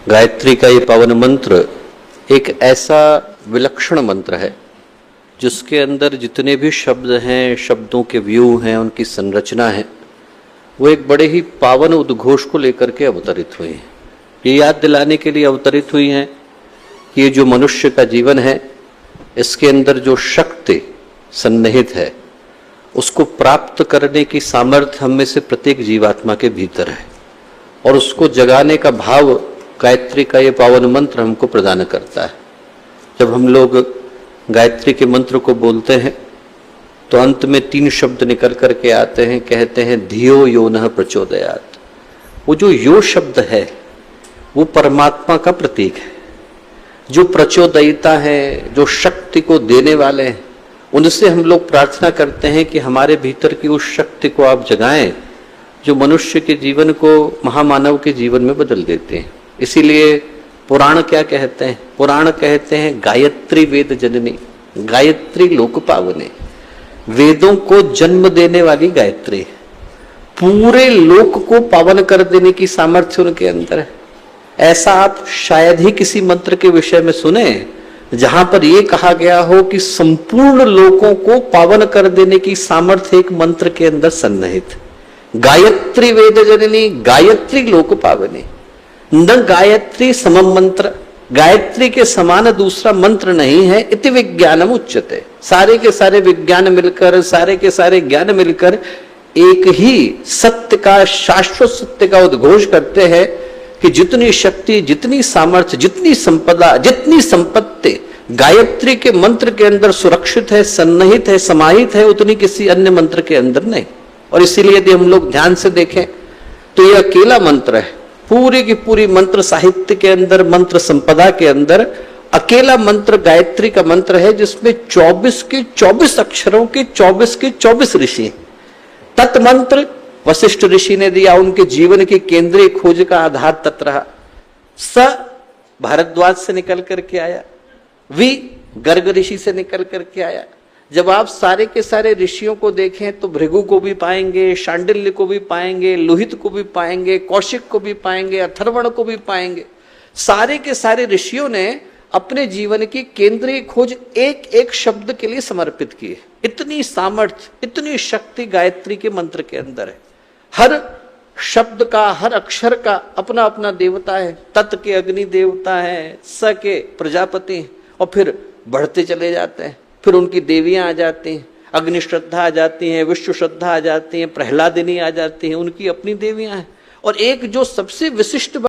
गायत्री का ये पावन मंत्र एक ऐसा विलक्षण मंत्र है जिसके अंदर जितने भी शब्द हैं, शब्दों के व्यू हैं, उनकी संरचना है, वो एक बड़े ही पावन उद्घोष को लेकर के अवतरित हुई हैं। ये याद दिलाने के लिए अवतरित हुई हैं कि ये जो मनुष्य का जीवन है, इसके अंदर जो शक्ति सन्निहित है, उसको प्राप्त करने की सामर्थ्य हम में से प्रत्येक जीवात्मा के भीतर है और उसको जगाने का भाव गायत्री का ये पावन मंत्र हमको प्रदान करता है। जब हम लोग गायत्री के मंत्र को बोलते हैं तो अंत में 3 शब्द निकल करके आते हैं, कहते हैं धियो यो नः प्रचोदयात्। वो जो यो शब्द है वो परमात्मा का प्रतीक है, जो प्रचोदयिता है, जो शक्ति को देने वाले हैं। उनसे हम लोग प्रार्थना करते हैं कि हमारे भीतर की उस शक्ति को आप जगाएं जो मनुष्य के जीवन को, महामानव के जीवन में बदल देते हैं। इसीलिए पुराण क्या कहते हैं? पुराण कहते हैं गायत्री वेद जननी, गायत्री लोक पावने। वेदों को जन्म देने वाली गायत्री पूरे लोक को पावन कर देने की सामर्थ्य उनके अंदर है। ऐसा आप शायद ही किसी मंत्र के विषय में सुने जहां पर यह कहा गया हो कि संपूर्ण लोकों को पावन कर देने की सामर्थ्य एक मंत्र के अंदर सन्निहित। गायत्री वेद जननी, गायत्री लोक पावनी। न गायत्री समम मंत्र, गायत्री के समान दूसरा मंत्र नहीं है। इति विज्ञानम उच्यते। सारे के सारे विज्ञान मिलकर, सारे के सारे ज्ञान मिलकर एक ही सत्य का, शाश्वत सत्य का उद्घोष करते हैं कि जितनी शक्ति, जितनी सामर्थ्य, जितनी संपदा, जितनी संपत्ति गायत्री के मंत्र के अंदर सुरक्षित है, सन्निहित है, समाहित है, उतनी किसी अन्य मंत्र के अंदर नहीं। और इसीलिए यदि हम लोग ध्यान से देखें तो ये अकेला मंत्र है पूरी की पूरी मंत्र साहित्य के अंदर, मंत्र संपदा के अंदर अकेला मंत्र गायत्री का मंत्र है जिसमें 24 के 24 अक्षरों के 24 के 24 ऋषि। तत्मंत्र वशिष्ठ ऋषि ने दिया, उनके जीवन की केंद्रीय खोज का आधार तत् रहा। स भारद्वाज से निकल करके आया, वी गर्ग ऋषि से निकल करके आया। जब आप सारे के सारे ऋषियों को देखें तो भृगु को भी पाएंगे, शांडिल्य को भी पाएंगे, लोहित को भी पाएंगे, कौशिक को भी पाएंगे, अथर्वण को भी पाएंगे। सारे के सारे ऋषियों ने अपने जीवन की केंद्रीय खोज एक एक शब्द के लिए समर्पित की है। इतनी सामर्थ्य, इतनी शक्ति गायत्री के मंत्र के अंदर है। हर शब्द का, हर अक्षर का अपना अपना देवता है। तत् के अग्नि देवता है, स के प्रजापति, और फिर बढ़ते चले जाते हैं। फिर उनकी देवियां आ जाती हैं, अग्नि श्रद्धा आ जाती हैं, विश्व श्रद्धा आ जाती हैं, प्रहलादिनी आ जाती हैं, उनकी अपनी देवियां हैं। और एक जो सबसे विशिष्ट